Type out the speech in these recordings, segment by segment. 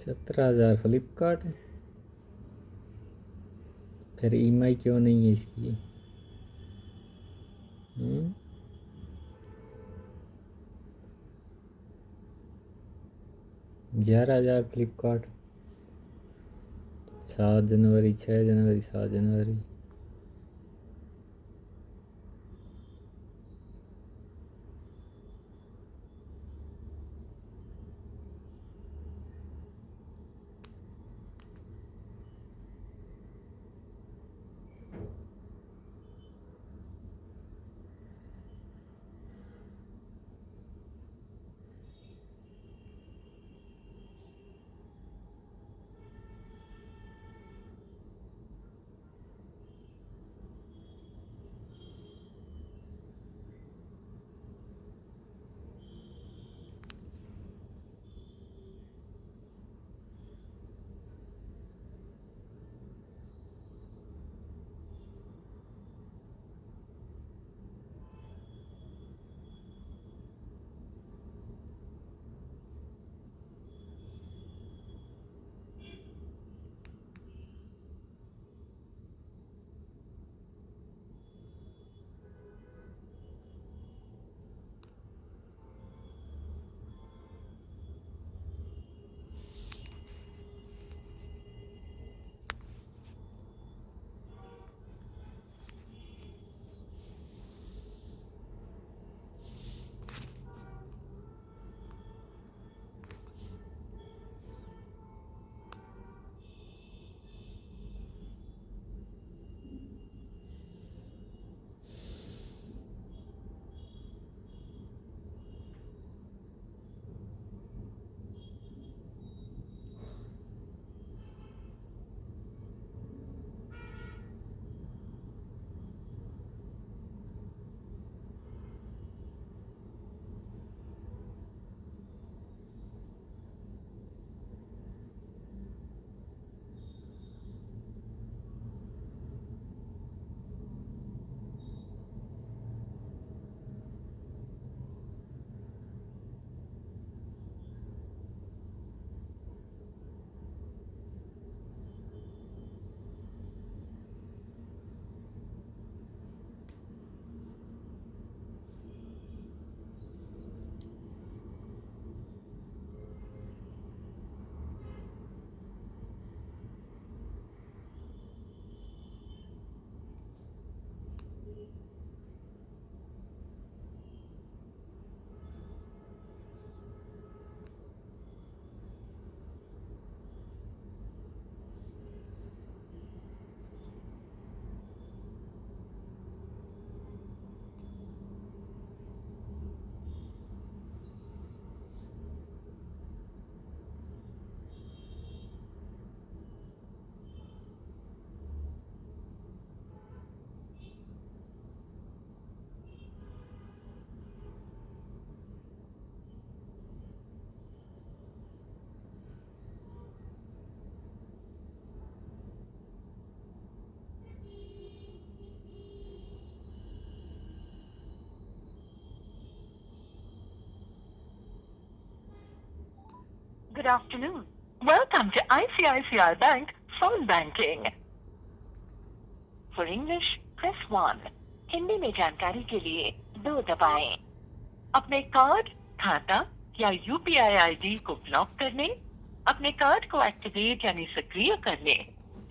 17,000 फ्लिपकार्ट। फिर ईएमआई क्यों नहीं है इसकी? 11,000 फ्लिपकार्ट। 7 जनवरी, 6 जनवरी, 7 जनवरी। Good afternoon. Welcome to ICICI Bank Phone Banking. For English, press 1. Hindi में जानकारी के लिए 2 दबाएं। अपने कार्ड, खाता या यूपीआई आईडी को ब्लॉक करने, अपने कार्ड को एक्टिवेट यानी सक्रिय करने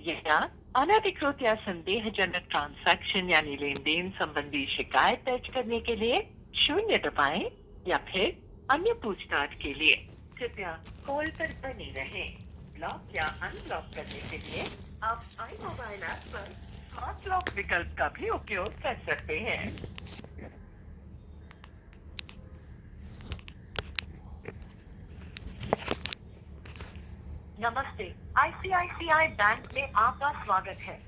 या अनधिकृत या संदेहजनक ट्रांजैक्शन यानी लेन देन संबंधी शिकायत दर्ज करने के लिए 0 दबाएं या फिर अन्य पूछताछ के लिए कृपया कॉल पर बने रहें। ब्लॉक या अनब्लॉक करने के लिए आप आई मोबाइल ऐप पर स्मार्ट लॉक विकल्प का भी उपयोग कर सकते हैं। नमस्ते, आईसीआईसीआई बैंक में आपका स्वागत है।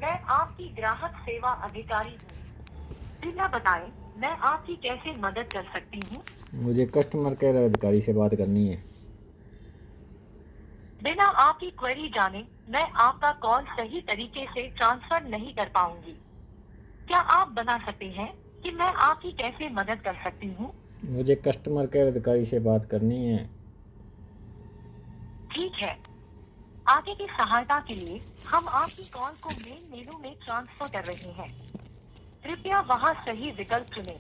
मैं आपकी ग्राहक सेवा अधिकारी हूँ। कृपया बताएं, मैं आपकी कैसे मदद कर सकती हूँ? मुझे कस्टमर केयर अधिकारी से बात करनी है। बिना आपकी क्वेरी जाने मैं आपका कॉल सही तरीके से ट्रांसफर नहीं कर पाऊंगी। क्या आप बता सकते हैं कि मैं आपकी कैसे मदद कर सकती हूँ? मुझे कस्टमर केयर अधिकारी से बात करनी है। ठीक है। आगे की सहायता के लिए हम आपकी कॉल को मेन मेनू में ट्रांसफर कर रहे हैं। कृपया वहां सही विकल्प चुनें।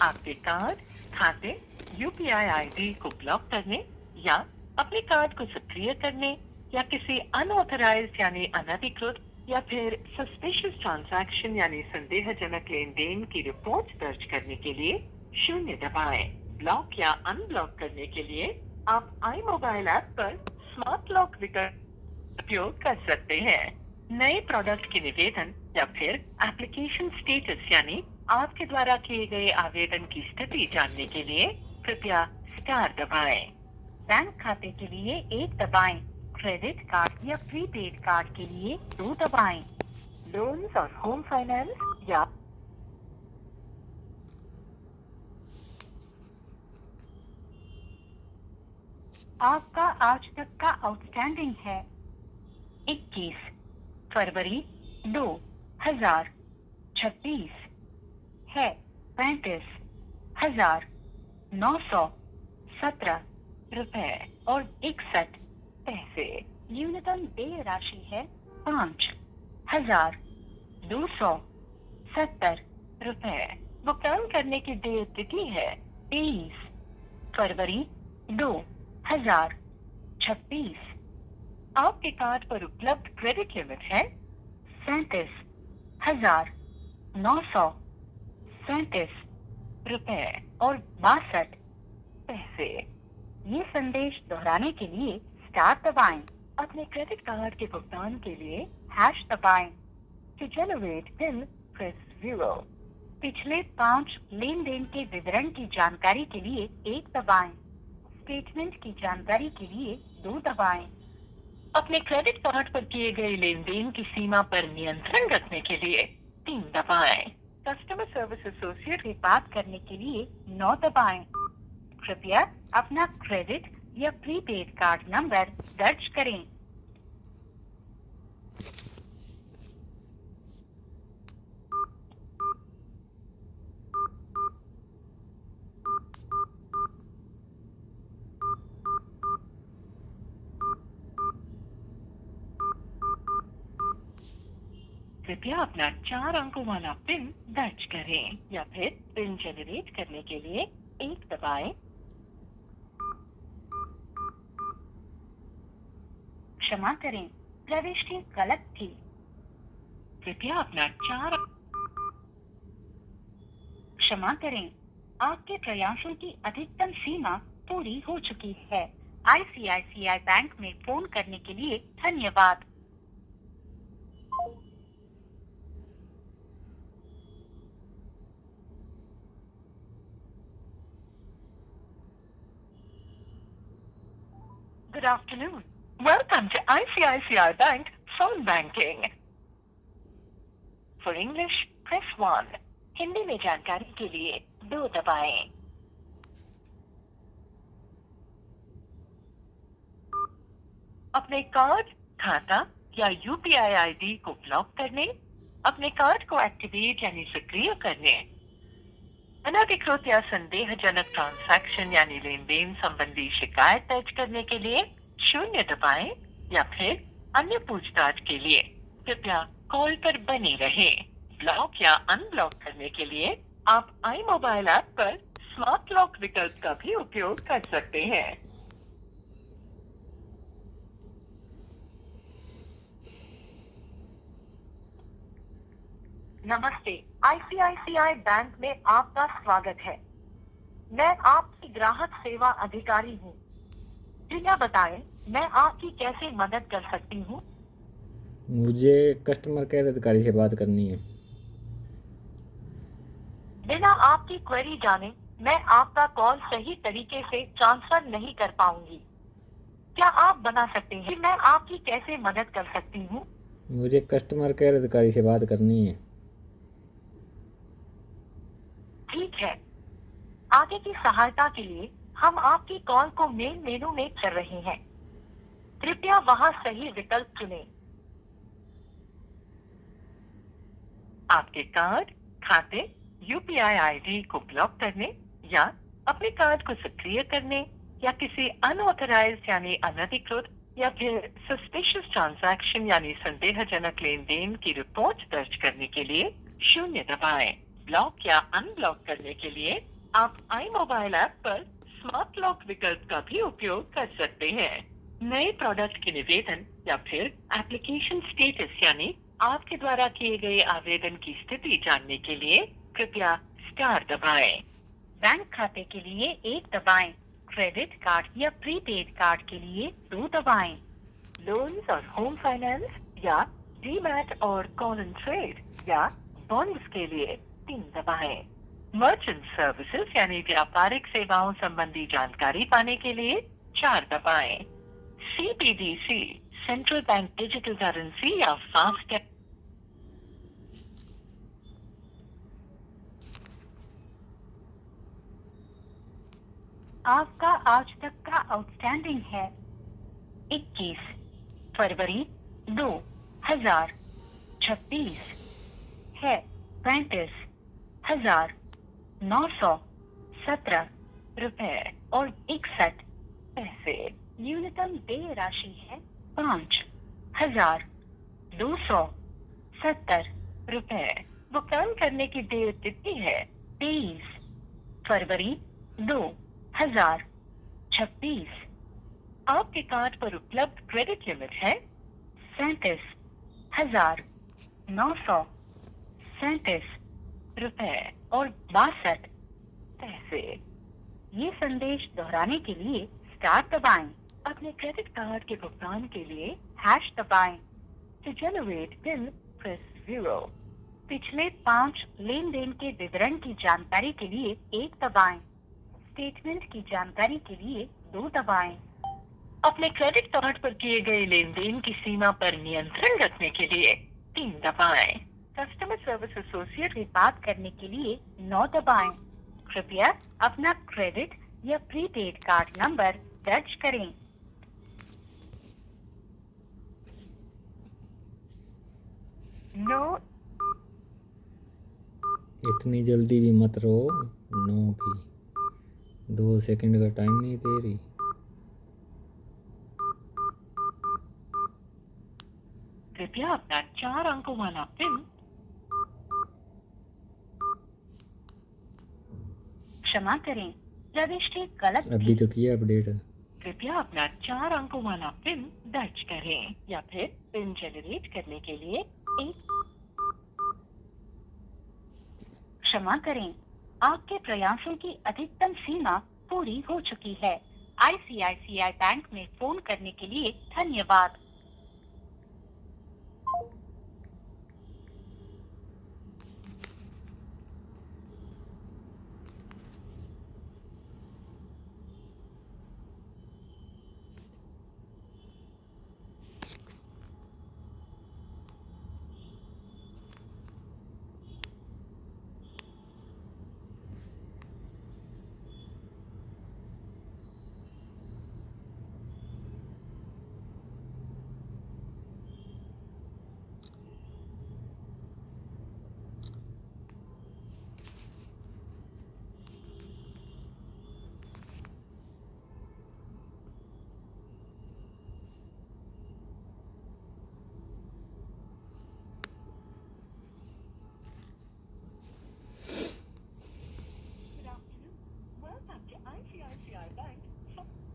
आपके कार्ड, खाते, यूपीआई आईडी को ब्लॉक करने या अपने कार्ड को सक्रिय करने या किसी अनऑथराइज्ड यानी अनधिकृत या फिर सस्पिशियस ट्रांजैक्शन यानी संदेहजनक लेन देन की रिपोर्ट दर्ज करने के लिए 0 दबाएं। ब्लॉक या अनब्लॉक करने के लिए आप आई मोबाइल ऐप पर स्मार्ट लॉक विकल्प उपयोग कर सकते हैं। नए प्रोडक्ट के निवेदन या फिर एप्लीकेशन स्टेटस यानी आपके द्वारा किए गए आवेदन की स्थिति जानने के लिए कृपया स्टार दबाएं। बैंक खाते के लिए 1 दबाएं। क्रेडिट कार्ड या प्रीपेड कार्ड के लिए 2 दबाएं। लोन्स और होम फाइनेंस या आपका आज तक का आउटस्टैंडिंग है 21 फरवरी 2026 है 35,917 रुपए और 61 पैसे। न्यूनतम देय राशि है 5,270 रुपए। भुगतान करने की देय तिथि है 23 फरवरी 2026। आपके कार्ड पर उपलब्ध क्रेडिट लिमिट है 37,937 रुपए और 62 पैसे। ये संदेश दोहराने के लिए स्टार दबाएं। अपने क्रेडिट कार्ड के भुगतान के लिए हैश दबाएं। To generate pin press 0। पिछले 5 लेन देन के विवरण की जानकारी के लिए 1 दबाएं। स्टेटमेंट की जानकारी के लिए 2 दबाएं। अपने क्रेडिट कार्ड पर किए गए लेन देन की सीमा पर नियंत्रण रखने के लिए 3 दबाएं। कस्टमर सर्विस एसोसिएट से बात करने के लिए 9 दबाएं। कृपया अपना क्रेडिट या प्रीपेड कार्ड नंबर दर्ज करें। कृपया अपना 4 अंकों वाला पिन दर्ज करें या फिर पिन जनरेट करने के लिए 1 दबाएं। क्षमा करें, प्रविष्टि गलत थी। कृपया अपना 4 क्षमा करें, आपके प्रयासों की अधिकतम सीमा पूरी हो चुकी है। आईसीआईसीआई बैंक में फोन करने के लिए धन्यवाद। Good afternoon. Welcome to ICICI Bank Phone Banking. For English, press 1. Hindi में जानकारी के लिए 2 दबाएं। अपने कार्ड, खाता या यूपीआई आईडी को ब्लॉक करने, अपने कार्ड को एक्टिवेट यानी सक्रिय करने, अनधिकृत या संदेहजनक ट्रांजैक्शन यानी लेन देन संबंधी शिकायत दर्ज करने के लिए 0 दबाएं या फिर अन्य पूछताछ के लिए कृपया कॉल पर बने रहें। ब्लॉक या अनब्लॉक करने के लिए आप आई मोबाइल ऐप पर स्मार्ट लॉक विकल्प का भी उपयोग कर सकते हैं। नमस्ते, आईसीआईसीआई बैंक में आपका स्वागत है। मैं आपकी ग्राहक सेवा अधिकारी हूँ। कृपया बताएं, मैं आपकी कैसे मदद कर सकती हूँ? मुझे कस्टमर केयर अधिकारी से बात करनी है। बिना आपकी क्वेरी जाने मैं आपका कॉल सही तरीके से ट्रांसफर नहीं कर पाऊंगी। क्या आप बता सकते हैं कि मैं आपकी कैसे मदद कर सकती हूँ? मुझे कस्टमर केयर अधिकारी से बात करनी है। ठीक है। आगे की सहायता के लिए हम आपकी कॉल को मेन मेनू में कर रहे हैं। कृपया वहां सही विकल्प चुनें। आपके कार्ड, खाते यूपीआई आईडी को ब्लॉक करने या अपने कार्ड को सक्रिय करने या किसी अनऑथराइज्ड यानी अनधिकृत या फिर सस्पिशियस ट्रांजैक्शन यानी संदेहजनक लेन देन की रिपोर्ट दर्ज करने के लिए 0 दबाएं। ब्लॉक या अनब्लॉक करने के लिए आप आई मोबाइल ऐप पर स्मार्ट लॉक विकल्प का भी उपयोग कर सकते हैं। नए प्रोडक्ट के निवेदन या फिर एप्लीकेशन स्टेटस यानी आपके द्वारा किए गए आवेदन की स्थिति जानने के लिए कृपया स्टार दबाएं। बैंक खाते के लिए 1 दबाएं। क्रेडिट कार्ड या प्रीपेड कार्ड के लिए 2 दबाएं। लोन्स और होम फाइनेंस या डीमैट और कॉल एंड ट्रेड या बॉन्ड्स के लिए 3 दबाएं। मर्चेंट सर्विसेज यानी व्यापारिक सेवाओं संबंधी जानकारी पाने के लिए 4 दबाएं। CBDC central bank digital currency या फास्टैग आपका आज तक का आउटस्टैंडिंग है 21 फरवरी 2026 है 35,917 रुपए और 61 पैसे। न्यूनतम देय राशि है 5,270 रुपए। भुगतान करने की देय तिथि है 23 फरवरी 2026। आपके कार्ड पर उपलब्ध क्रेडिट लिमिट है 37,937 रुपए और 62 पैसे। ये संदेश दोहराने के लिए स्टार दबाएं। अपने क्रेडिट कार्ड के भुगतान के लिए हैश दबाएं। To generate bill press 0। पिछले 5 लेन देन के विवरण की जानकारी के लिए 1 दबाएं। स्टेटमेंट की जानकारी के लिए 2 दबाएं। अपने क्रेडिट कार्ड पर किए गए लेन देन की सीमा पर नियंत्रण रखने के लिए 3 दबाएं। कस्टमर सर्विस एसोसिएट से बात करने के लिए 9 दबाएं। कृपया अपना क्रेडिट या प्रीपेड कार्ड नंबर दर्ज करें। नो इतनी जल्दी भी मत रो। नो की 2 सेकंड का टाइम नहीं दे रही। कृपया अपना 4 अंकों वाला पिन क्षमा करें, प्रविष्टि गलत अभी थी। तो किया अपडेट। कृपया अपना 4 अंकों वाला पिन दर्ज करें या फिर पिन जनरेट करने के लिए 1 क्षमा करें, आपके प्रयासों की अधिकतम सीमा पूरी हो चुकी है। आईसीआईसीआई बैंक में फोन करने के लिए धन्यवाद।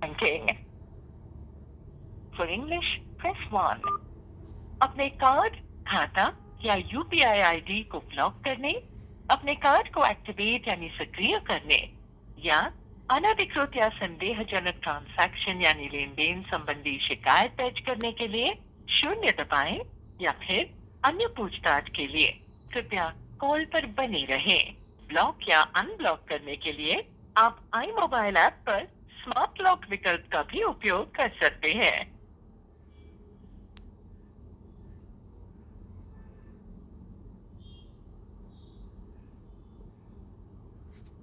Banking. For English, press 1. अपने कार्ड, खाता या यूपीआई आईडी को ब्लॉक करने, अपने कार्ड को एक्टिवेट यानी सक्रिय करने या अनधिकृत या संदेहजनक ट्रांजैक्शन यानी लेन देन संबंधी शिकायत दर्ज करने के लिए 0 दबाएं या फिर अन्य पूछताछ के लिए कृपया कॉल पर बने रहें। ब्लॉक या अनब्लॉक करने के लिए आप आई मोबाइल ऐप पर स्मार्ट लॉक विकल्प का भी उपयोग कर सकते हैं।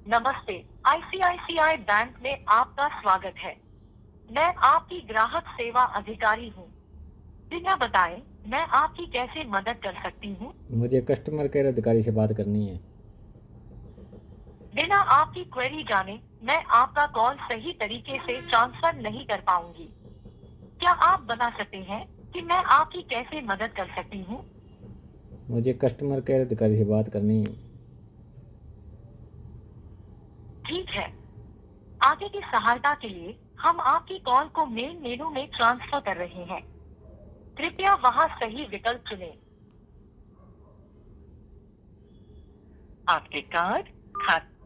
नमस्ते, आईसीआईसीआई बैंक में आपका स्वागत है। मैं आपकी ग्राहक सेवा अधिकारी हूँ। बिना बताए मैं आपकी कैसे मदद कर सकती हूँ? मुझे कस्टमर केयर अधिकारी से बात करनी है। बिना आपकी क्वेरी जाने मैं आपका कॉल सही तरीके से ट्रांसफर नहीं कर पाऊंगी। क्या आप बता सकते हैं कि मैं आपकी कैसे मदद कर सकती हूँ? मुझे कस्टमर केयर अधिकारी से बात करनी है। ठीक है, आगे की सहायता के लिए हम आपकी कॉल को मेन मेनू में ट्रांसफर कर रहे हैं। कृपया वहां सही विकल्प चुनें। आपके कार्ड खाते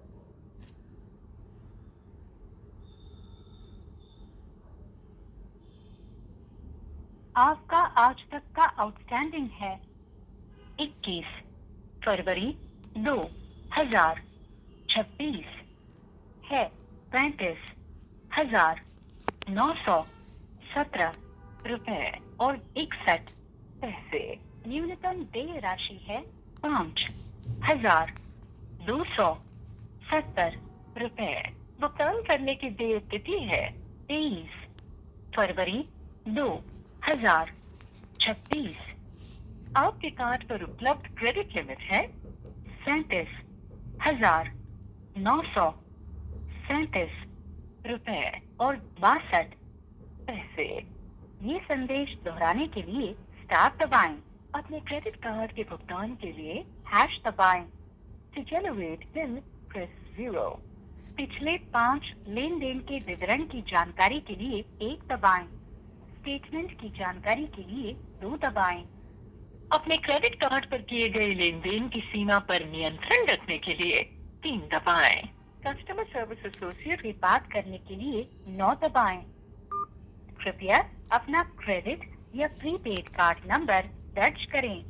आपका आज तक का आउटस्टैंडिंग है 21 फरवरी 2026 है 35,917 रुपए और 61 पैसे। न्यूनतम देय राशि है 5,270 रुपए। भुगतान करने की देय तिथि है 23 फरवरी 2026। आपके कार्ड पर उपलब्ध क्रेडिट लिमिट है 37,937 रुपए और 62 पैसे। ये संदेश दोहराने के लिए स्टार दबाएं। अपने क्रेडिट कार्ड के भुगतान के लिए हैश दबाएं। To generate bill press 0। पिछले 5 लेन देन के विवरण की जानकारी के लिए 1 दबाएं। स्टेटमेंट की जानकारी के लिए 2 दबाएं। अपने क्रेडिट कार्ड पर किए गए लेन देन की सीमा पर नियंत्रण रखने के लिए 3 दबाएं। कस्टमर सर्विस एसोसिएट से बात करने के लिए 9 दबाएं। कृपया अपना क्रेडिट या प्रीपेड कार्ड नंबर दर्ज करें।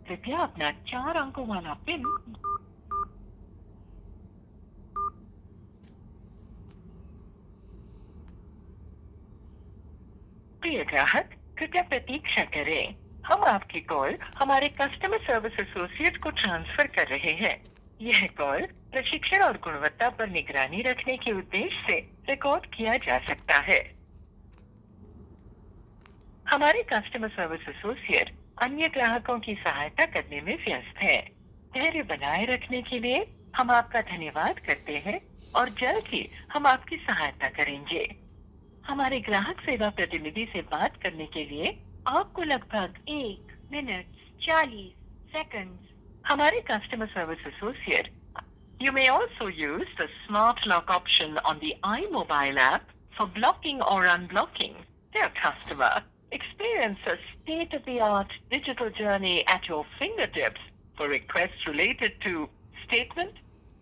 कृपया अपना 4 अंकों वाला पिन प्रिय ग्राहक, कृपया प्रतीक्षा करें। हम आपकी कॉल हमारे कस्टमर सर्विस एसोसिएट को ट्रांसफर कर रहे हैं। यह कॉल प्रशिक्षण और गुणवत्ता पर निगरानी रखने के उद्देश्य से रिकॉर्ड किया जा सकता है। हमारे कस्टमर सर्विस एसोसिएट अन्य ग्राहकों की सहायता करने में व्यस्त है। धैर्य बनाए रखने के लिए हम आपका धन्यवाद करते हैं और जल्द ही हम आपकी सहायता करेंगे। हमारे ग्राहक सेवा प्रतिनिधि से बात करने के लिए आपको लगभग 1 मिनट 40 सेकंड। हमारे customer service associate You may also use the smart lock option on the iMobile app for blocking or unblocking. Dear customer, experience a state-of-the-art digital journey at your fingertips for requests related to statement,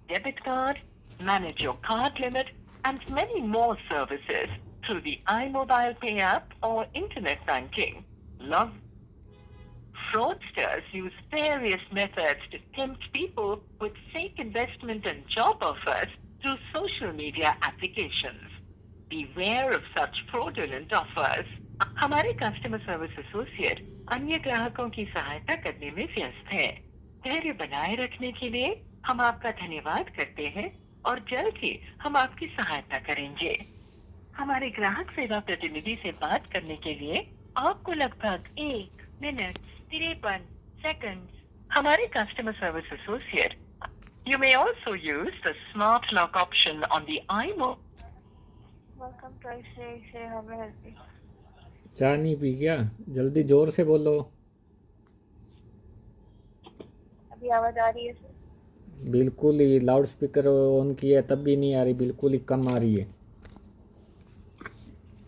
debit card, manage your card limit, and many more services through the iMobile Pay app or internet banking. Love Fraudsters use various methods to tempt people with fake investment and job offers through social media applications. Beware of such fraudulent offers. हमारे customer service associate अन्य ग्राहकों की सहायता करने में व्यस्त है। धैर्य बनाए रखने के लिए हम आपका धन्यवाद करते हैं और जल्द ही हम आपकी सहायता करेंगे। हमारे ग्राहक सेवा प्रतिनिधि से बात करने के लिए आपको लगभग 1 मिनट 53 सेकंड। हमारे customer service associate You may also use the smart lock option on the iMobile. Welcome to ICICI. How may I help you? चाय नहीं पी क्या? जल्दी जोर से बोलो। अभी आवाज आ रही है सर? बिल्कुल ही लाउड स्पीकर ऑन किया तब भी नहीं आ रही, बिल्कुल ही कम आ रही है।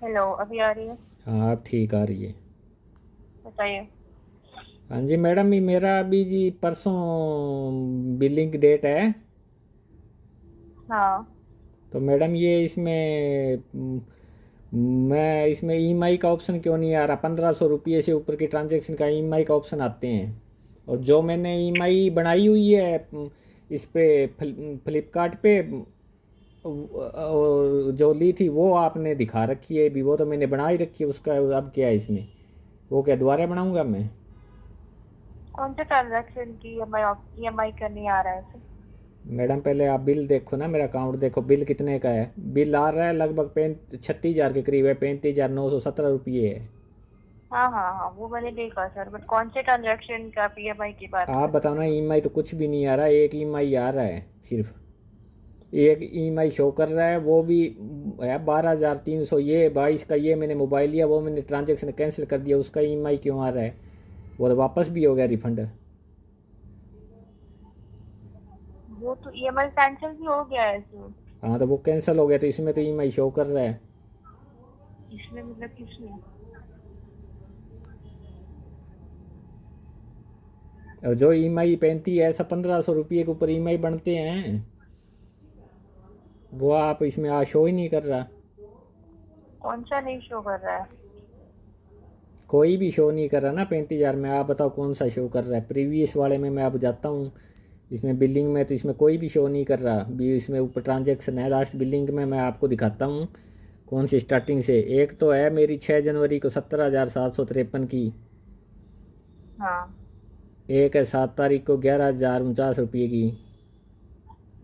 हेलो, अभी आ रही है? हाँ अब ठीक आ रही है। बताइए। हाँ जी मैडम, ये मेरा अभी जी परसों बिलिंग डेट है। हाँ, तो मैडम ये इसमें मैं इसमें ईएमआई का ऑप्शन क्यों नहीं आ रहा? 1500 रुपये से ऊपर के ट्रांजैक्शन का ईएमआई का ऑप्शन आते हैं, और जो मैंने ईएमआई बनाई हुई है इस पे फ्लिपकार्ट पे और जो ली थी वो आपने दिखा रखी है अभी, वो तो मैंने बना ही रखी है उसका। अब क्या है इसमें, वो क्या दोबारा बनाऊंगा मैं? कौन से ट्रांजैक्शन की ईएमआई करनी आ रहा है सर? मैडम पहले आप बिल देखो ना, मेरा अकाउंट देखो, बिल कितने का है। बिल आ रहा है लगभग 36,000 के करीब है, 35,917 रुपये है। हाँ हाँ हाँ, वो मैंने देखा सर, बट कौन से ट्रांजैक्शन का आप ईएमआई की बात आप कर रहे बताओ ना, ईएमआई तो कुछ भी नहीं आ रहा, एक ईएमआई आ रहा है सिर्फ। एक ईएमआई शो कर रहा है, वो भी है 12,300। ये 22 का ये मैंने मोबाइल लिया, वो मैंने ट्रांजेक्शन कैंसिल कर दिया, उसका ईएमआई क्यों आ रहा है? वो तो वापस भी हो गया रिफंड। हैं? वो तो ईएमआई कैंसिल भी हो गया है सर। हाँ तो वो कैंसिल हो गया, तो इसमें तो ईएमआई शो कर रहा है। इसमें मतलब किसमें? और जो ईएमआई 35 है, ऐसा 1,500 रुपये के ऊपर ईएमआई बनते हैं, वो आप इसमें शो ही नहीं कर रहा। कौन सा नहीं शो कर रहा है? कोई भी शो नहीं कर रहा ना 35,000 में। आप बताओ कौन सा शो कर रहा है? प्रीवियस वाले में मैं अब जाता हूँ, इसमें बिलिंग में तो इसमें कोई भी शो नहीं कर रहा भी। इसमें ऊपर ट्रांजेक्शन है, लास्ट बिलिंग में मैं आपको दिखाता हूँ कौन सी स्टार्टिंग से। एक तो है मेरी 6 जनवरी को 17,753 की। हाँ एक है 7 तारीख को 11,049 रुपये की।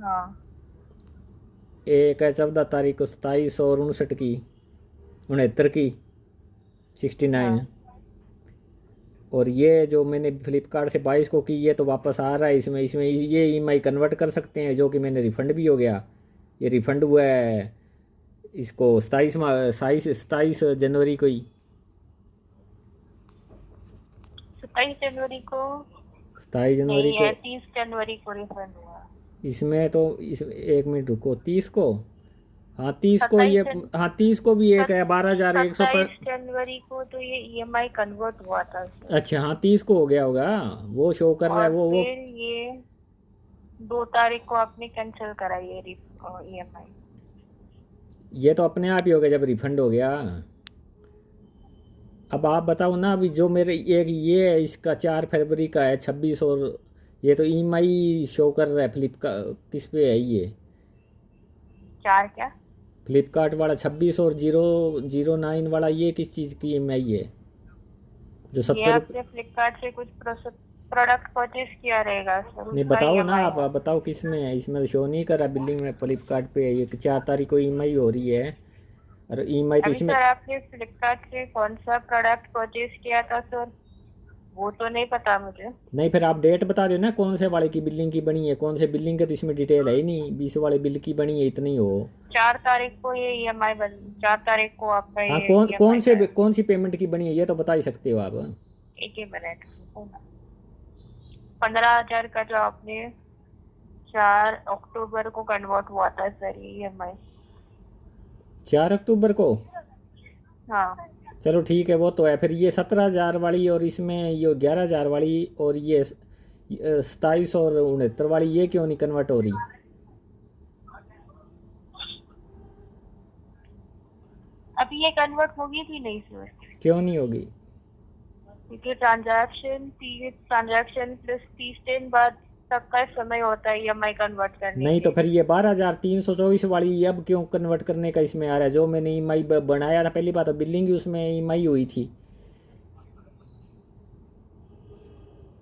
हाँ एक है 14 तारीख को 27,59 की, 69 की, 69। हाँ। और ये जो मैंने फ्लिपकार्ट से 22 को की, ये तो वापस आ रहा है इसमें। इसमें ये ईएमआई कन्वर्ट कर सकते हैं, जो कि मैंने रिफ़ंड भी हो गया। ये रिफ़ंड हुआ है इसको 27 जनवरी को ही। 27 जनवरी को? 27 जनवरी नहीं को। है, 30 जनवरी को रिफंड हुआ। इसमें तो इस 1 मिनट रुको, 30 को। हाँ 30 को सत्ताईस ये। जन हाँ 30 को भी एक है 12,100 पर। 27 जनवरी को तो ये ईएमआई कन्वर्ट हुआ था सर। अच्छा हाँ 30 को हो गया होगा, वो शो कर रहा है और वो। फिर ये 2 तारीख को आपने कैंसिल करा ये ईएमआई। ये तो अपने आप ही हो गया जब रिफ़ंड हो गया। अब आप बताओ ना, अभी जो मेरे एक ये है, इसका 4 फरवरी का है 26। और ये तो ईएमआई शो कर रहा है फ्लिपकार्ट, किस पे है ये? चार क्या? फ्लिपकार्ट वाला 26 और 009 वाला, ये किस चीज़ की ईएमआई है? जो ये 70 रुपये। आपने फ्लिपकार्ट से कुछ प्रोडक्ट परचेज किया रहेगा सर, नहीं उसका बताओ ना, ईएमआई आप है। बताओ किस में है? इसमें तो शो नहीं कर रहा बिल्डिंग में, फ्लिपकार्ट पे है ये 4 तारीख को ईएमआई हो रही है। और ईएमआई तो अभी इसमें। सर आपने फ्लिपकार्ट से कौन सा प्रोडक्ट परचेज किया था सर? वो तो नहीं पता मुझे। नहीं फिर आप डेट बता दो ना, कौन से वाले की बिल्डिंग की बनी है, कौन से बिल्डिंग का तो इसमें डिटेल है ही नहीं। 20 वाले बिल की बनी है इतनी हो। 4 तारीख को ये ईएमआई बन 4 तारीख को आपका हाँ ये कौन कौन ईएमआई से का है। कौन सी पेमेंट की बनी है, ये तो बता ही सकते हो आप। एक ही मिनट। 15,000 का जो आपने 4 अक्टूबर को कन्वर्ट हुआ था सर ये ईएमआई। 4 अक्टूबर को। हाँ चलो ठीक है, वो तो है। फिर ये 17,000 वाली, और इसमें ये 11,000 वाली, और ये 27 और 69 वाली, ये क्यों नहीं कन्वर्ट हो रही? अभी ये कन्वर्ट होगी भी नहीं सर, क्यों नहीं होगी? क्योंकि ट्रांजैक्शन प्लस 30 दिन बाद तक का समय होता है ईएमआई कन्वर्ट करने नहीं के तो फिर लिए। ये 12,324 वाली ये अब क्यों कन्वर्ट करने का इसमें आ रहा है? जो मैंने ईएमआई बनाया था पहली बात, तो बिल्डिंग ही उसमें ईएमआई हुई थी।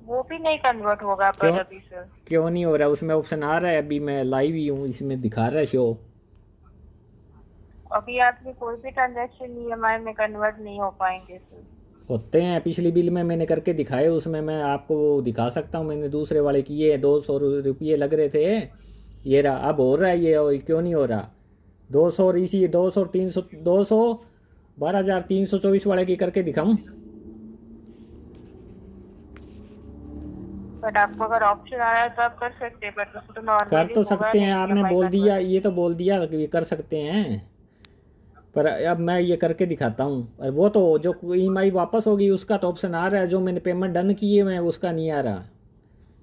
वो भी नहीं कन्वर्ट होगा क्यों? पर अभी सर। क्यों नहीं हो रहा? उसमें ऑप्शन आ रहा है, अभी मैं लाइव ही हूँ, इसमें दिखा रहा है शो। अभी आपके कोई भी ट्रांजैक्शन ईएमआई में कन्वर्ट नहीं हो पाएंगे सर। होते हैं, पिछली बिल में मैंने करके दिखाए, उसमें मैं आपको वो दिखा सकता हूँ। मैंने दूसरे वाले किए, 200 रुपये लग रहे थे। ये रहा, अब हो रहा है ये, और क्यों नहीं हो रहा? 200 और इसी 200 और 300, 200 12,324 वाले की करके दिखाऊं? बट आपको अगर ऑप्शन आ रहा है तो आप कर सकते हैं, बट उसको तो कर नॉर्मली तो होगा सकते हैं, नहीं आपने ईएमआई बोल दिया, कन्वर्ट। ये तो बोल दिया कि कर सकते हैं। पर अब मैं ये करके दिखाता हूँ। और वो तो जो ईएमआई वापस होगी उसका तो ऑप्शन आ रहा है, जो मैंने पेमेंट डन की है मैं उसका नहीं आ रहा।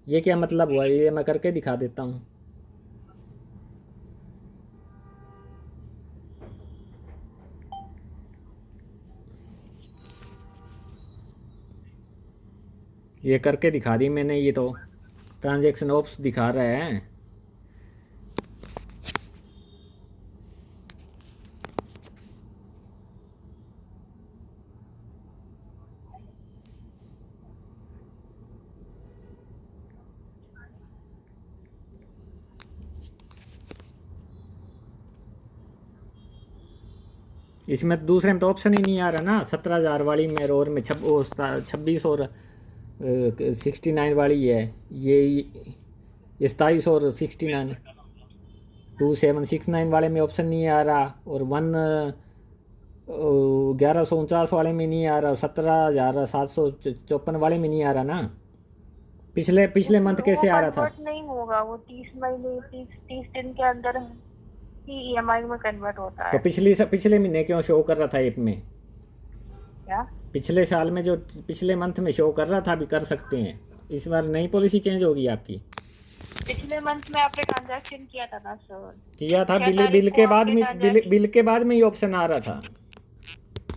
ये क्या मतलब हुआ? ये मैं करके दिखा देता हूँ। ये करके दिखा दी मैंने, ये तो ट्रांजैक्शन ऑप्स दिखा रहा है। इसमें तो दूसरे में तो ऑप्शन ही नहीं आ रहा ना, 17,000 वाली में और में 26 और 69 वाली है, ये 27 और 69, 2769 वाले में ऑप्शन नहीं आ रहा, और 1149 वाले में नहीं आ रहा, 17,754 वाले में नहीं आ रहा ना। पिछले पिछले मंथ कैसे आ रहा था? कन्वर्ट नहीं होगा, वो 30 महीने 30 दिन के अंदर ही ईएमआई में कन्वर्ट होता तो है। पिछले महीने क्यों शो कर रहा था ऐप में? क्या? पिछले साल में जो पिछले मंथ में शो कर रहा था अभी कर सकते हैं, इस बार नई पॉलिसी चेंज होगी आपकी? पिछले मंथ में आपने ट्रांजैक्शन किया था ना सर? किया था, 6 बिल तारीख के को बाद आपने में transaction- बिल के बाद में ही ऑप्शन आ रहा था।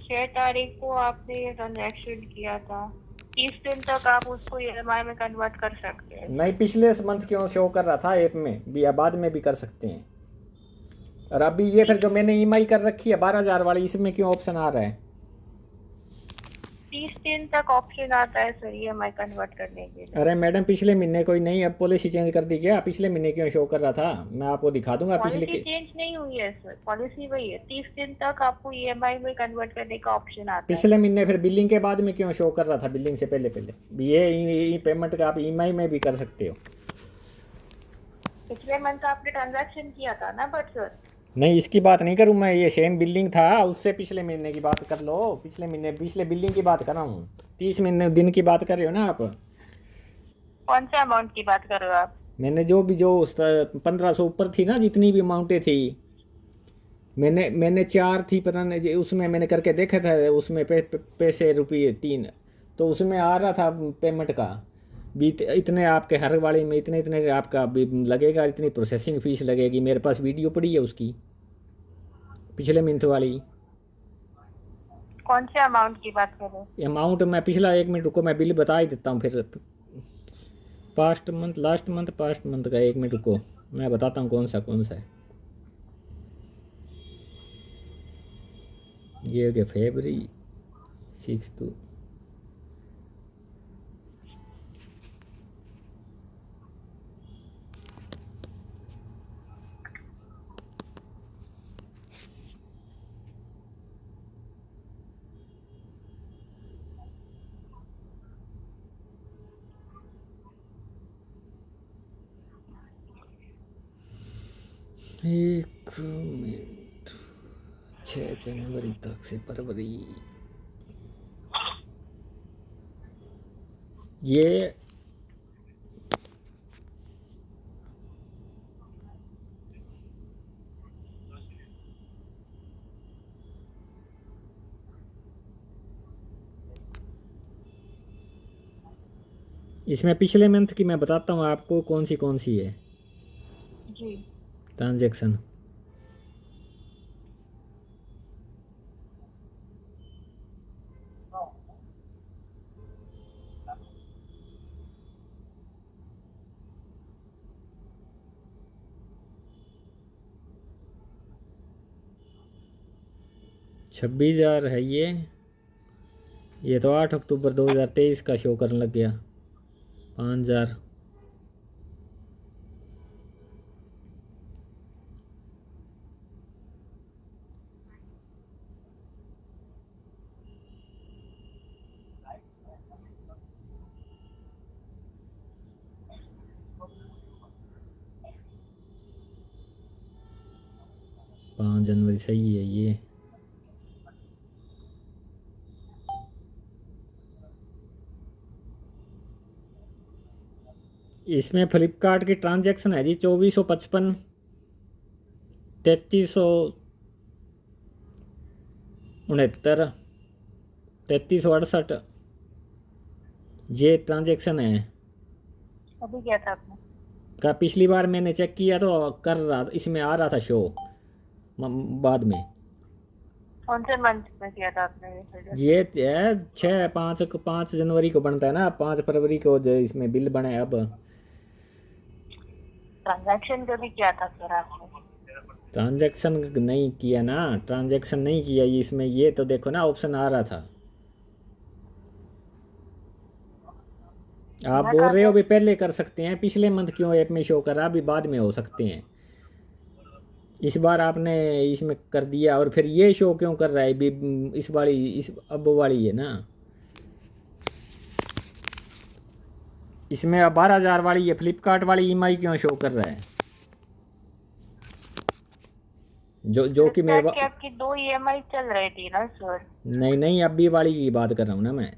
6 तारीख को आपने ये ट्रांजैक्शन किया था, 30 दिन तक आप उसको ईएमआई में कन्वर्ट कर सकते हैं। नहीं, पिछले मंथ क्यों शो कर रहा था ऐप में भी, या बाद में भी कर सकते हैं। और अभी ये फिर जो मैंने ईएमआई कर रखी है 12,000 वाली, इसमें क्यों ऑप्शन आ रहा है? 30 दिन तक ऑप्शन आता है सर ईएमआई कन्वर्ट करने के लिए। अरे मैडम, पिछले महीने कोई नई अब पॉलिसी चेंज कर दी क्या? पिछले महीने क्यों शो कर रहा था? मैं आपको दिखा दूंगा पिछले पॉलिसी चेंज नहीं हुई है सर, पॉलिसी वही है, 30 दिन तक आपको ईएमआई में कन्वर्ट करने का ऑप्शन आता है। पिछले महीने फिर बिलिंग के बाद में क्यों शो कर रहा था? बिलिंग से पहले पहले भी ये पेमेंट का आप ईएमआई में भी कर सकते हो। पिछले मंथ आपने ट्रांजैक्शन किया था ना, बट सर नहीं, इसकी बात नहीं करूँ मैं, ये सेम बिल्डिंग था, उससे पिछले महीने की बात कर लो। पिछले महीने पिछले बिल्डिंग की बात कर रहा हूँ, 30 महीने दिन की बात कर रहे हो ना आप? कौन से अमाउंट की बात कर रहे हो आप? मैंने जो 1500 ऊपर थी ना, जितनी भी अमाउंटें थी, मैंने 4 थी पता नहीं, उसमें मैंने करके देखा था, उसमें पैसे रुपये 3, तो उसमें आ रहा था पेमेंट का भी इतने, आपके हर वाले में इतने इतने आपका भी लगेगा, इतनी प्रोसेसिंग फीस लगेगी। मेरे पास वीडियो पड़ी है उसकी, पिछले मंथ वाली। कौन से अमाउंट की बात कर रहे हो? अमाउंट मैं पिछला 1 मिनट रुको, मैं बिल बता ही देता हूँ फिर। पास्ट मंथ का 1 मिनट रुको, मैं बताता हूँ कौन सा है। ये हो गया February 6 to एक मिनट, 6 जनवरी तक से फरवरी, ये इसमें पिछले मंथ की मैं बताता हूँ आपको कौन सी है जी ट्रांजैक्शन। छब्बीस हज़ार है ये तो 8 अक्टूबर 2023 का शो करने लग गया। 5,000, पाँच जनवरी सही है ये। इसमें फ्लिपकार्ट की ट्रांजैक्शन है जी 2455, 3369, 3368, ये ट्रांजैक्शन है। अभी क्या था आपने? का पिछली बार मैंने चेक किया तो कर रहा, इसमें आ रहा था शो बाद में। कौन से मंथ में किया था आपने ये है 5 जनवरी को बनता है ना, 5 फरवरी को जो इसमें बिल बना है। अब ट्रांजैक्शन कभी किया था सर आपने? ट्रांजैक्शन नहीं किया ना, ट्रांजैक्शन नहीं किया ये इसमें, ये तो देखो ना ऑप्शन आ रहा था। आप बोल रहे हो भी पहले कर सकते हैं, पिछले मंथ क्यों ऐप में शो करा, अभी बाद में हो सकते हैं। इस बार आपने इसमें कर दिया और फिर ये शो क्यों कर रहा है इस वाली इस अब वाली है ना, इसमें 12,000 वाली है, फ्लिपकार्ट वाली ईएमआई क्यों शो कर रहा है? जो कि मैं फ्लिपकार्ट की आपकी 2 ईएमआई चल रही थी ना सर। नहीं नहीं अभी वाली की बात कर रहा हूँ ना मैं।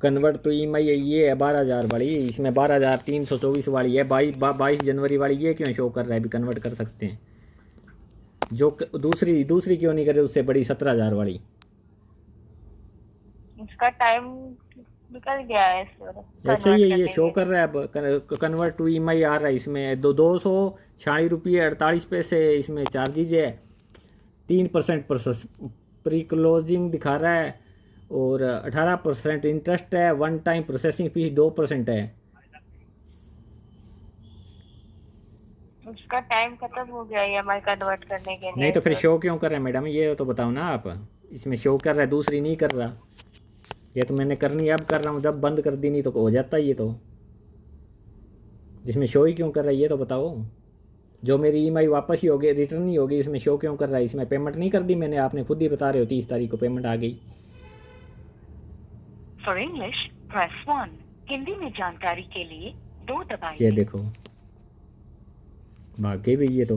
कन्वर्ट तो ईएमआई ये है 12,000 वाली, इसमें 12,324 वाली है, 22 जनवरी वाली, ये क्यों शो कर रहा है? अभी कन्वर्ट कर सकते हैं। दूसरी क्यों नहीं करे उससे बड़ी 17,000 वाली? इसका टाइम निकल गया है सर। ऐसे ही ये शो कर रहा है अब कन्वर्ट टू ईएमआई आ रहा है, इसमें 246 रुपये 48 पैसे इसमें चार्जेज है, 3% प्री क्लोजिंग दिखा रहा है और 18% इंटरेस्ट है, वन टाइम प्रोसेसिंग फीस 2% है। उसका टाइम खत्म हो गया ईएमआई कन्वर्ट करने के लिए। नहीं तो फिर शो क्यों कर रहे हैं मैडम, ये तो बताओ ना आप। इसमें शो कर रहा है, दूसरी नहीं कर रहा। ये तो मैंने करनी अब कर रहा हूँ, जब बंद कर दी नहीं तो हो जाता ये तो। जिसमें शो ही क्यों कर रहा है ये तो बताओ। जो मेरी ईएमआई वापस ही हो गई, रिटर्न ही हो गई, इसमें शो क्यों कर रहा है? इसमें पेमेंट नहीं कर दी मैंने, आपने खुद ही बता रहे हो 30 तारीख को पेमेंट आ गई। For English press 1। हिंदी में जानकारी के लिए 2 दबाएं। ये देखो भाग गई भई ये तो।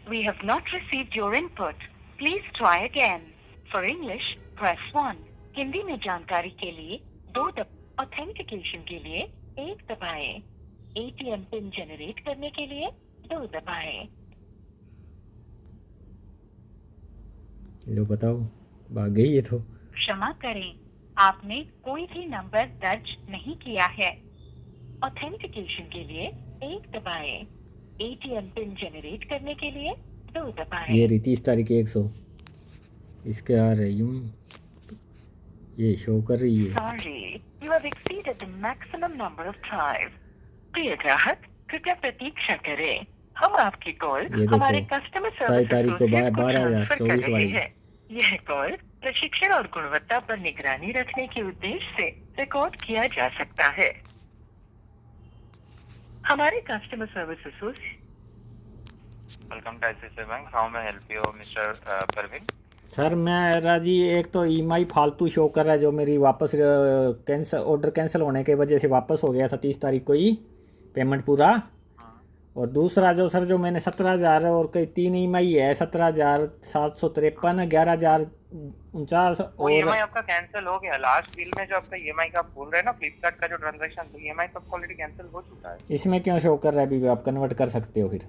We have not received your input. Please try again. For English, press 1. Hindi में जानकारी के लिए 2 ऑथेंटिकेशन के लिए 1 दबाएं। ATM पिन जनरेट करने के लिए 2 दबाएं। लो बताओ भाग गई ये तो। क्षमा करें, आपने कोई भी नंबर दर्ज नहीं किया है। ऑथेंटिकेशन के लिए 1 दबाएं। ATM पिन जनरेट करने के लिए 2 दबाएं। ये रही 30 तारीख 100 इसके आ रही हूँ, ये शो कर रही है। Sorry, you have exceeded the maximum number of tries. प्रिय ग्राहक कृपया प्रतीक्षा करें, हम आपकी कॉल ये देखो, हमारे कस्टमर 27 सर्विस तारीख को एसोसिएट को 12,024 ट्रांसफर कर रहे वाली। हैं। यह कॉल प्रशिक्षण और गुणवत्ता पर निगरानी रखने के उद्देश्य से रिकॉर्ड किया जा सकता है। हमारे customer service associate welcome to ICICI bank, how may help you mister Parveen? Sir मेरा जी एक तो ईएमआई फालतू शो कर रहा है, जो मेरी वापस ऑर्डर कैंसिल होने की वजह से वापस हो गया था 30 तारीख को ही पेमेंट पूरा। और दूसरा जो सर जो मैंने 17,000 और कई 3 ईएमआई है, 17,753, 11,049 वो और ईएमआई आपका कैंसिल हो गया। लास्ट बिल में जो आपका ईएमआई का बोल रहे हैं ना, फ्लिपकार्ट का जो ट्रांजैक्शन, तो ईएमआई तो ऑलरेडी कैंसिल हो चुका है। इसमें क्यों शो कर रहा है? अभी भी आप कन्वर्ट कर सकते हो फिर।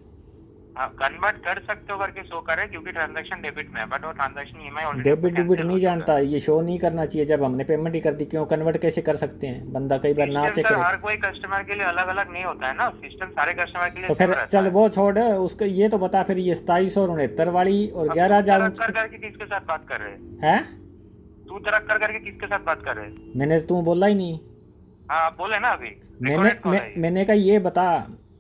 आप कन्वर्ट कर सकते हो करके शो करे क्योंकि ट्रांजैक्शन डेबिट में है, बट वो ट्रांजैक्शन ईएमआई ऑलरेडी डेबिट नहीं जानता, ये शो नहीं करना चाहिए। जब हमने पेमेंट ही कर दी, क्यों कन्वर्ट कैसे कर सकते हैं? बंदा कई बार ना चेक सर करे हर कोई कस्टमर के लिए अलग अलग नहीं होता है ना, सिस्टम सारे कस्टमर के लिए तो सेम फिर रहता चल है। वो छोड़, उसका ये तो बता फिर ये 2769 वाली और अब 11,000 तू तरक करके किसके साथ बात कर रहे हैं? है। तू तरक करके किसके साथ बात कर रहे हैं? मैंने तू बोला ही नहीं। हाँ आप बोले ना अभी। मैंने कहा ये बता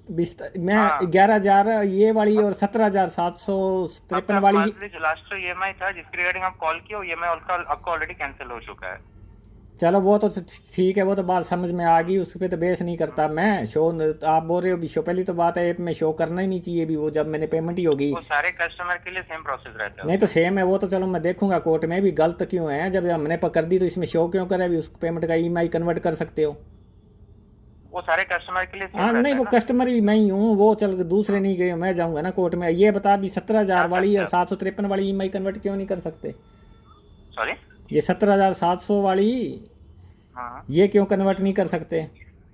मैं हाँ। 11,000 ये वाली और 17,753 वाली। जो लास्ट ईएमआई था जिसके रिगार्डिंग आप कॉल किया, वो ईएमआई आपका ऑलरेडी कैंसिल हो चुका है। चलो वो तो ठीक है, वो तो बात समझ में आ गई, उस पर तो बेस नहीं करता मैं। शो आप बोल रहे हो भी शो, पहली तो बात है ऐप में शो करना ही नहीं चाहिए भी, वो जब मैंने पेमेंट ही होगी। वो सारे कस्टमर के लिए सेम प्रोसेस रहता है। नहीं तो सेम है वो तो, चलो मैं देखूंगा कोर्ट में भी गलत क्यों है। जब हमने पकड़ दी तो इसमें शो क्यों करे? अभी उस पेमेंट का ईएमआई कन्वर्ट कर सकते हो। वो सारे कस्टमर के लिए सेम हाँ रहता नहीं है वो ना? कस्टमर ही मैं ही हूँ, वो चल दूसरे नहीं गए, मैं जाऊंगा ना कोर्ट में। ये बता भी 17,000 वाली और 753 वाली ईएमआई कन्वर्ट क्यों नहीं कर सकते? सॉरी, ये 17,700 वाली हाँ ये क्यों कन्वर्ट नहीं कर सकते?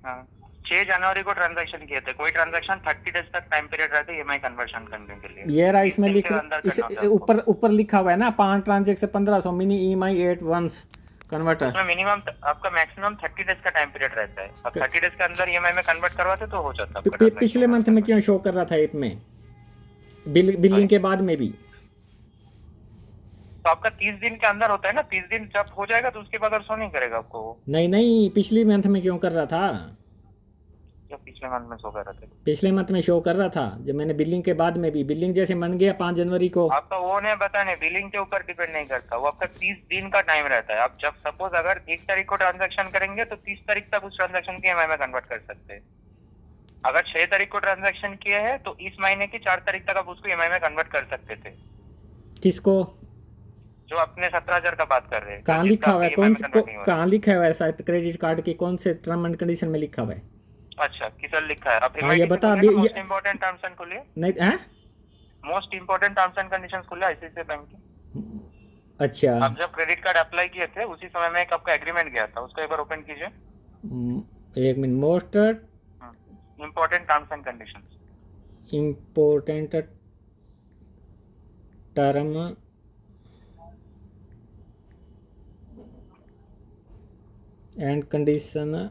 हाँ 6 जनवरी को ट्रांजैक्शन किए थे। कोई ट्रांजैक्शन 30 डेज तक टाइम पीरियड रहता है ईएमआई कन्वर्शन करने के लिए। ये रहा इसमें 30 लिख दिन के अंदर इस करना होता है आपको। ऊपर लिखा हुआ है ना 5 transaction 1500 mini EMI at once converter. उसमें मिनिमम आपका मैक्सिमम 30 डेज का टाइम पीरियड रहता है। अब 30 डेज के अंदर ईएमआई में कन्वर्ट करवाते तो हो जाता आपका transaction। पिछले मंथ में क्यों शो कर रहा था ऐप में, बिलिंग के बाद में भी? तो आपका 30 दिन के अंदर होता है ना, 30 दिन जब हो जाएगा तो उसके बाद और शो नहीं करेगा आपको वो। नहीं पिछले मंथ में क्यों कर रहा था? जब पिछले मंथ में शो कर रहे थे, पिछले मंथ में शो कर रहा था जब मैंने बिलिंग के बाद में भी। बिलिंग जैसे मन गया 5 जनवरी को। आपका वो नहीं बताने, बिलिंग के ऊपर डिपेंड नहीं करता, वो आपका 30 दिन का टाइम रहता है। आप जब सपोज अगर 1 तारीख को ट्रांजैक्शन करेंगे तो 30 तारीख तक उस ट्रांजैक्शन के ईएमआई में कन्वर्ट कर सकते हैं। अगर 6 तारीख को ट्रांजैक्शन किया है तो इस महीने की 4 तारीख तक आप उसको ईएमआई में कन्वर्ट कर सकते थे। किसको? जो अपने 17,000 का बात कर रहे हैं, कहाँ जो जिसका लिखा हुआ है? अभी कौन EMI में convert नहीं हुआ है। कहाँ लिखा हुआ है ऐसा क्रेडिट कार्ड के कौन से टर्म एंड कंडीशन में लिखा हुआ है? अच्छा, किसर लिखा है? आप हाँ, ये बता अभी मोस्ट ये इंपोर्टेंट टर्म्स एंड खोलिए, नहीं है। Most important terms and conditions खोलिए आईसीआईसीआई बैंक की। अच्छा, आप जब क्रेडिट कार्ड अप्लाई किए थे उसी समय में एक आपका एग्रीमेंट गया था, उसको एक बार ओपन कीजिए। एक minute. Most important terms and conditions. Important term and condition.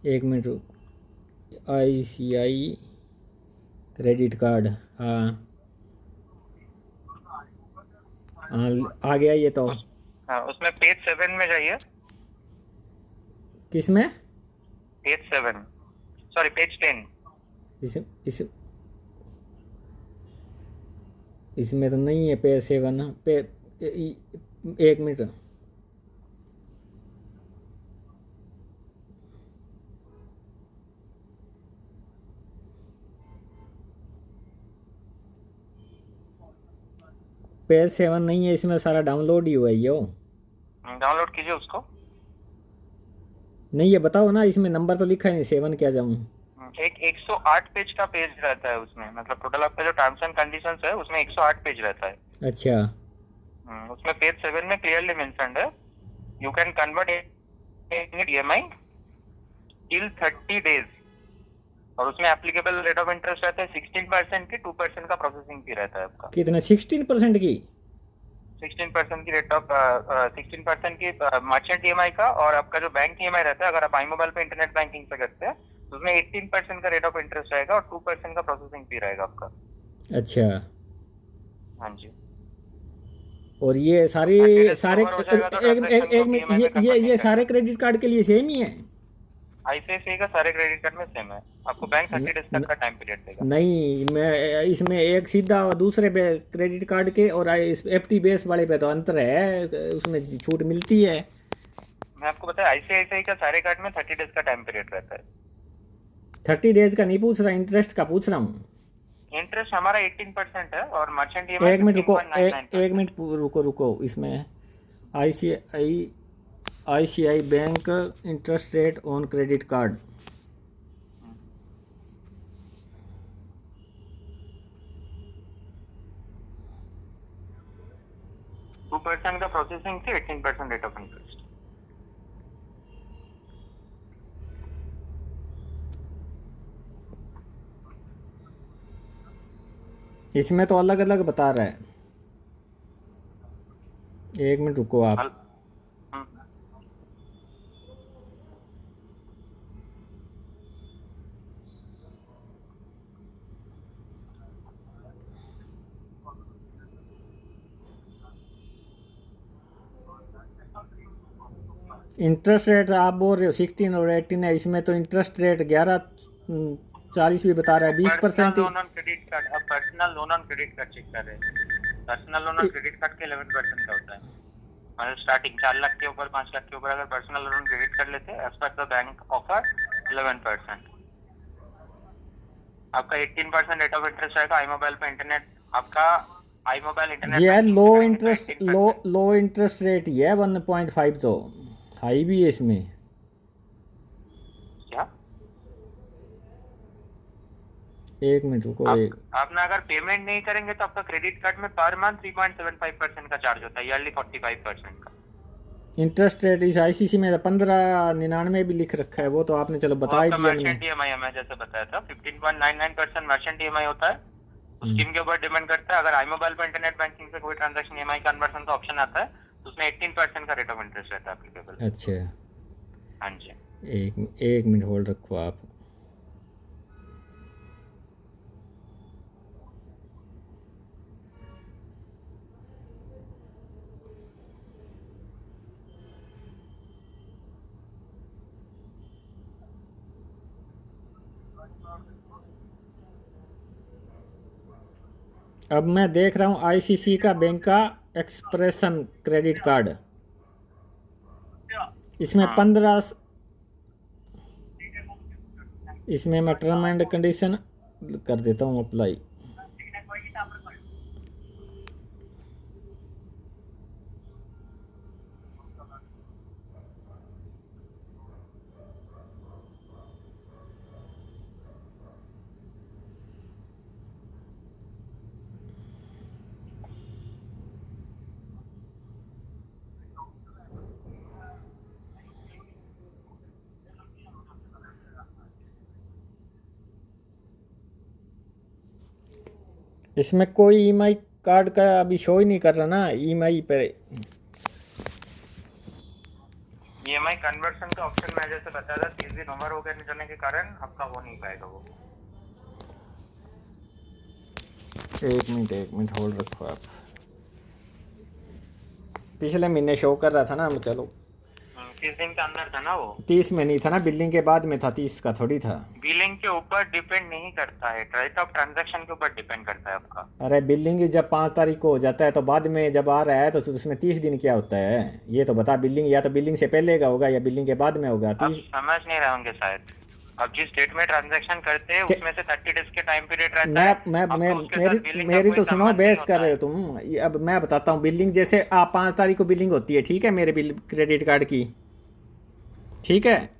एक मिनट रुक। आईसीआई क्रेडिट कार्ड, हाँ हाँ आ गया ये तो। हाँ, उसमें पेज 7 में जाइए। किस में? Page 7, sorry page 10। इस इसमें तो नहीं है पे 7 पे। एक मिनट। पेज 7 नहीं है इसमें, सारा डाउनलोड ही हुआ है यो। डाउनलोड कीजिए उसको। नहीं ये बताओ ना, इसमें नंबर तो लिखा है नहीं, 7 क्या जाऊँ? एक 108 पेज का पेज रहता है उसमें, मतलब टोटल आपका जो टर्म्स एंड कंडीशंस है उसमें 108 पेज रहता है। अच्छा, उसमें पेज 7 में क्लियरली मेंशन्ड है, you can convert EMI till 30 days, और उसमें एप्लीकेबल रेट ऑफ इंटरेस्ट रहता है 16% की, 2% का प्रोसेसिंग फी रहता है आपका। कितना? 16% की? 16% की रेट ऑफ 16% की मर्चेंट ईएमआई का, और आपका जो बैंक ईएमआई रहता है अगर आप आई मोबाइल पे इंटरनेट बैंकिंग पे करते हैं तो उसमें 18% का रेट ऑफ इंटरेस्ट रहेगा और 2% का प्रोसेसिंग फी रहेगा आपका। अच्छा, हाँ जी। और ये सारे 30 days सारे cover हो जाएगा तो एक transaction एक को मिनट, EMI में convert ये नहीं सारे करना। क्रेडिट कार्ड के लिए सेम ही है? आईसीआईसीआई का सारे क्रेडिट कार्ड में सेम है, आपको बैंक 30 डेज तक का टाइम पीरियड देगा। नहीं, मैं इसमें एक सीधा और दूसरे पे क्रेडिट कार्ड के और इस एफटी बेस वाले पे तो अंतर है, उसमें छूट मिलती है। मैं आपको बताया आईसीआईसीआई का सारे कार्ड में 30 डेज का टाइम पीरियड रहता है। 30 डेज का नहीं पूछ रहा, इंटरेस्ट का पूछ रहा हूँ। इंटरेस्ट हमारा 18% है और मर्चेंट ईएमआई एक मिनट रुको, 15.99%। एक मिनट रुको इसमें ICI bank interest rate on credit card. 2% का processing fee, 18% rate of interest. इसमें तो अलग अलग बता रहा है। एक मिनट रुको आप। इंटरेस्ट रेट आप बोल रहे हो 16 और 18 है, इसमें तो इंटरेस्ट रेट 11.40 भी बता रहा है, 20%। Personal loan on credit card, अब personal loan on credit card check कर रहे हैं। Personal loan on credit card के 11% का होता है, मतलब स्टार्टिंग 4 लाख के ऊपर, 5 लाख के ऊपर अगर पर्सनल लोन क्रेडिट कार्ड लेते हैं as per the bank offer 11%। आपका 18% रेट ऑफ इंटरेस्ट रहेगा आई मोबाइल पे इंटरनेट, आपका आई मोबाइल इंटरनेट ये बैंकिंग लो पे करेंगे तो इंटरेस्ट 18%। लो इंटरेस्ट रेट ही है 1.5, तो हाई भी है इसमें। क्या एक मिनट रुको। आपने अगर पेमेंट नहीं करेंगे तो आपका क्रेडिट कार्ड में पर मंथ 3.75% का चार्ज होता है, ईयरली 45% का। इंटरेस्ट रेट इस आईसीसी में 15.99 भी लिख रखा है, वो तो आपने चलो बता ही दिया मैंने। मर्चेंट ईएमआई हमें जैसे बताया था 15.99% मर्चेंट ईएमआई होता है, स्कीम के ऊपर डिपेंड करता है। अगर आई मोबाइल पर इंटरनेट बैंकिंग से कोई ट्रांजैक्शन ईएमआई कन्वर्शन का ऑप्शन आता है तो उसमें 18% का रेट ऑफ इंटरेस्ट रहता है एप्लीकेबल। अच्छा, हाँ जी। एक मिनट होल्ड रखो आप। अब मैं देख रहा हूँ आईसीसी का बैंक का एक्सप्रेशन क्रेडिट कार्ड, इसमें 15 इसमें मैं टर्म एंड कंडीशन कर देता हूँ अप्लाई। इसमें कोई ईएमआई कार्ड का अभी शो ही नहीं कर रहा ना ईएमआई पर। EMI कन्वर्शन का ऑप्शन मैं जैसे बताया था 30 दिन ओवर हो गए जाने के कारण आपका हो नहीं पाएगा वो। एक मिनट होल्ड रखो आप। पिछले महीने शो कर रहा था ना, चलो 30 दिन के अंदर था ना वो। 30 में नहीं था ना, बिलिंग के बाद में था, 30 का थोड़ी था। बिलिंग के ऊपर डिपेंड नहीं करता है, राइट ऑफ ट्रांजैक्शन के ऊपर डिपेंड करता है आपका। अरे बिलिंग जब 5 तारीख को हो जाता है तो बाद में जब आ रहा है तो उसमें 30 दिन क्या होता है ये तो बता। बिलिंग या तो बिलिंग से पहले का होगा या बिलिंग के बाद में होगा। आप समझ नहीं रहे होंगे शायद। अब जिस डेट में ट्रांजैक्शन करते हैं उसमें से 30 डेज के टाइम पीरियड रहता है। मेरी तो सुनो, बहस कर रहे हो तुम। अब मैं बताता हूँ। बिलिंग जैसे आप 5 तारीख को बिलिंग होती है, ठीक है, मेरे बिल क्रेडिट कार्ड की, ठीक है।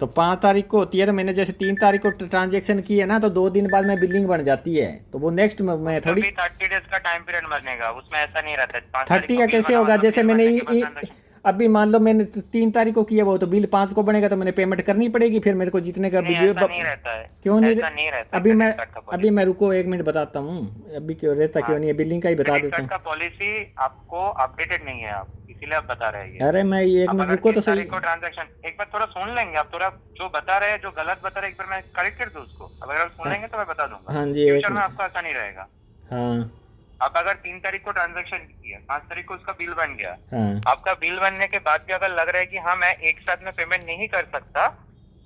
तो 5 तारीख को होती है, तो मैंने जैसे 3 तारीख को ट्रांजैक्शन की है ना, तो 2 दिन बाद में बिलिंग बन जाती है। तो वो नेक्स्ट में थोड़ी 30 डेज का टाइम पीरियड बनेगा, उसमें ऐसा नहीं रहता है। 30 का कैसे होगा? जैसे मैंने अभी मान लो मैंने 3 तारीख को किया वो, तो बिल 5 को बनेगा तो मैंने पेमेंट करनी पड़ेगी फिर मेरे को जितने का नहीं, ऐसा नहीं रहता है। क्यों नहीं ऐसा नहीं रहता। अभी मैं रुको 1 मिनट बताता हूँ। अभी क्यों रहता क्यों नहीं है? बिलिंग का ही बता देता हूँ। का पॉलिसी आपको अपडेटेड नहीं है, आप इसीलिए आप बता रहे हैं। अरे मैं 1 मिनट रुको तो सही। ट्रांजैक्शन एक बार थोड़ा सुन लेंगे आप। थोड़ा जो बता रहे हैं, जो गलत बता रहे हैं, एक बार मैं करेक्ट कर दूं उसको। अगर आप सुन लेंगे तो मैं बता दूंगा। हाँ जी, फ्यूचर में आपको ऐसा नहीं रहेगा। हाँ, आप अगर 3 तारीख को ट्रांजैक्शन किया, 5 तारीख को उसका बिल बन गया, हाँ, आपका बिल बनने के बाद भी अगर लग रहा है कि हाँ मैं एक साथ में पेमेंट नहीं कर सकता,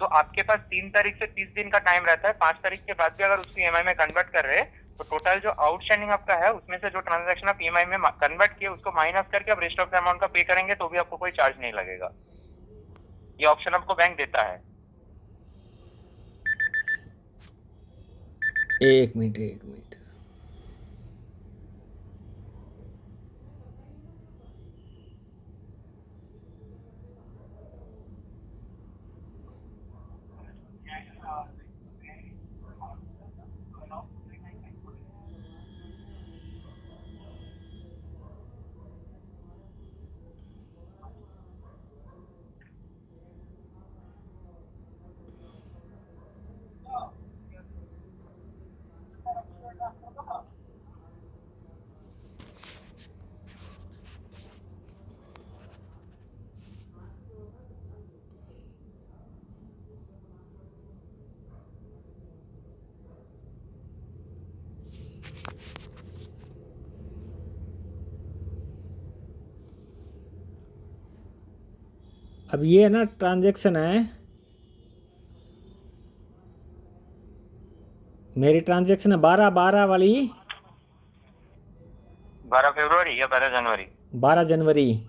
तो आपके पास 3 तारीख से 30 दिन का टाइम रहता है। 5 तारीख के बाद भी अगर उसको EMI में कन्वर्ट कर रहे हैं तो टोटल जो आउटस्टैंडिंग आपका है उसमें से जो ट्रांजैक्शन आप EMI में कन्वर्ट किए उसको माइनस करके आप रेस्ट ऑफ द अमाउंट का पे करेंगे तो भी आपको कोई चार्ज नहीं लगेगा। ये ऑप्शन आपको बैंक देता है। 1 मिनट। अब ये ना ट्रांजैक्शन है, मेरी ट्रांजैक्शन है 12 वाली। 12 फरवरी या 12 जनवरी? 12 जनवरी।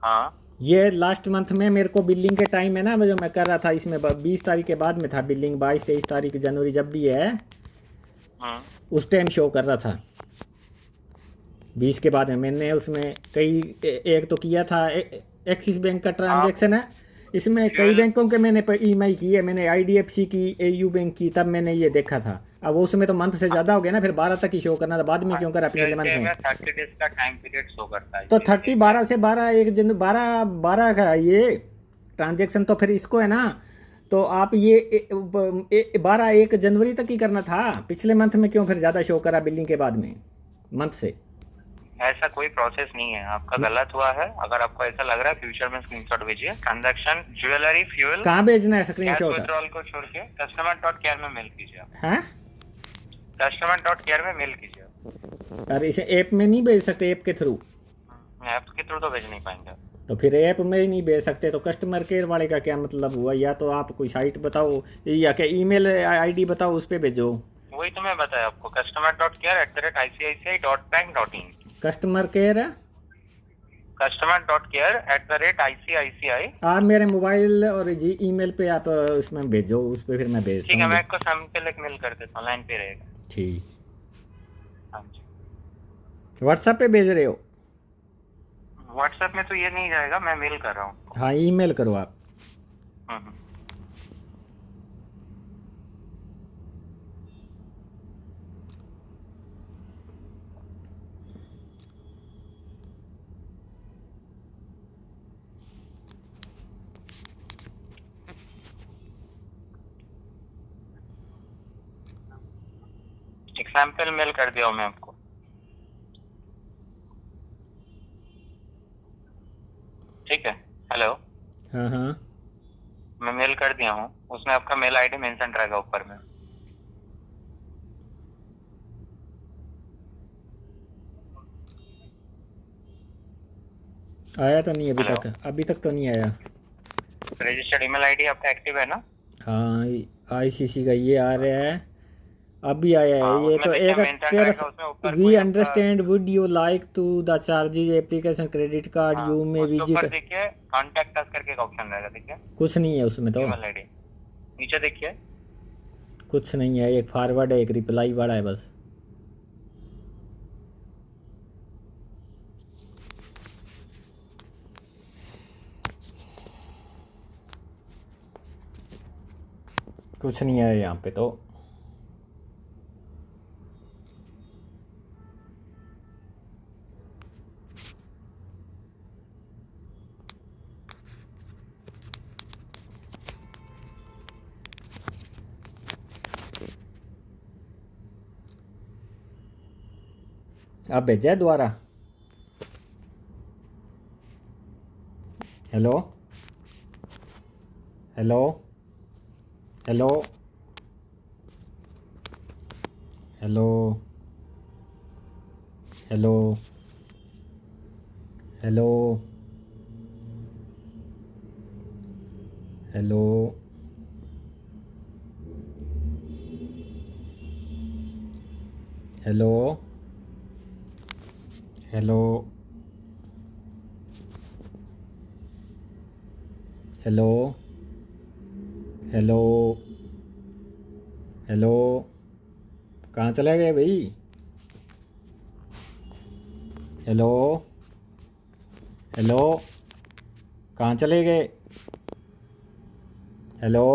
हाँ, ये लास्ट मंथ में मेरे को बिलिंग के टाइम है ना, जो मैं कर रहा था इसमें 20 तारीख के बाद में था बिलिंग। 22-23 तारीख जनवरी जब भी है उस टाइम शो कर रहा था। 20 के बाद में मैंने उसमें एक तो किया था एक्सिस बैंक का ट्रांजैक्शन है। इसमें कई बैंकों के मैंने EMI की है। मैंने IDFC की, AU बैंक की, तब मैंने ये देखा था। अब उसमें तो मंथ से ज़्यादा हो गया ना, फिर 12 तक ही शो करना था। बाद में क्यों करा पिछले मंथ में? 30 डेज का टाइम पीरियड शो करता है। तो 30 12 से 12 का ये ट्रांजैक्शन तो फिर इसको है ना, तो आप ये 1 जनवरी तक ही करना था। पिछले मंथ में क्यों फिर ज़्यादा शो करा बिलिंग के बाद में मंथ से? ऐसा कोई प्रोसेस नहीं है, आपका गलत हुआ है। अगर आपको ऐसा लग रहा है फ्यूचर में स्क्रीनशॉट भेजिए। ट्रांजैक्शन ज्वेलरी, फ्यूल, कहाँ भेजना है स्क्रीनशॉट? विड्रॉल को छोड़ के customer.care में मेल कीजिए। हाँ, customer.care में मेल कीजिए। अरे इसे ऐप में नहीं भेज सकते? ऐप के थ्रू? ऐप के थ्रू तो भेज नहीं पाएंगे। तो फिर ऐप में ही नहीं भेज सकते तो कस्टमर केयर वाले का क्या मतलब हुआ? या तो आप कोई साइट बताओ या क्या ईमेल ID बताओ, उस पर भेजो। वही तो मैं बताया आपको, customer.care@icici.bank.in। कस्टमर केयर है, customer.care@ICICI। आप मेरे मोबाइल और जी ईमेल पे आप उसमें भेजो, उस पे फिर मैं भेजता ठीक है, हूँ। मैं आपको सैंपल एक मेल कर देता हूँ, लाइन पे रहेगा। ठीक, हाँ जी। व्हाट्सएप पे भेज रहे हो? व्हाट्सएप में तो ये नहीं जाएगा, मैं मेल कर रहा हूँ। हाँ, ईमेल करो आप। हम्म। एक सैंपल मेल कर दिया हूँ मैं आपको। ठीक है, हेलो, हाँ हाँ, मैं मेल कर दिया हूँ, उसमें आपका मेल आईडी मेंशन रहेगा ऊपर में। आया तो नहीं अभी हेलो, तक? अभी तक तो नहीं आया। रजिस्टर्ड ईमेल आईडी आपका एक्टिव है ना? हाँ, ICC का ये आ रहा है, अभी आया है हाँ, ये उसमें तो। देखिए एक मेंशन तेरह, रहेगा, उसमें ऊपर वी कोई आपका understand, would you like to the charges application credit card हाँ, यू में उसके विजिट। ऊपर देखिए कॉन्टेक्ट अस करके एक ऑप्शन रहेगा, देखिए कुछ नहीं है उसमें तो, ईमेल आईडी नीचे देखिए। कुछ नहीं है। एक फॉरवर्ड है, एक रिप्लाई वाला है बस। कुछ नहीं है यहाँ पे तो। आप भेजा है दोबारा? Hello hello hello hello hello hello hello hello hello hello hello hello, कहाँ चले गए भाई? हेलो हेलो, कहाँ चले गए? Hello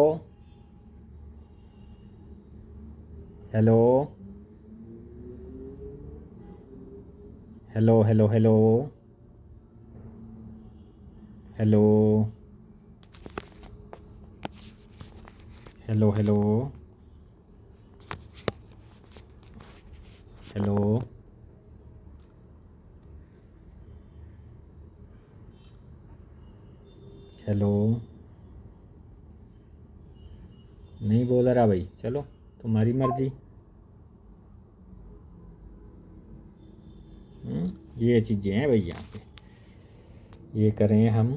hello hello hello hello hello hello hello hello hello, नहीं बोल रहा भाई। चलो, तुम्हारी मर्जी। ये चीज़ें हैं भाई यहाँ पे, ये करें हम।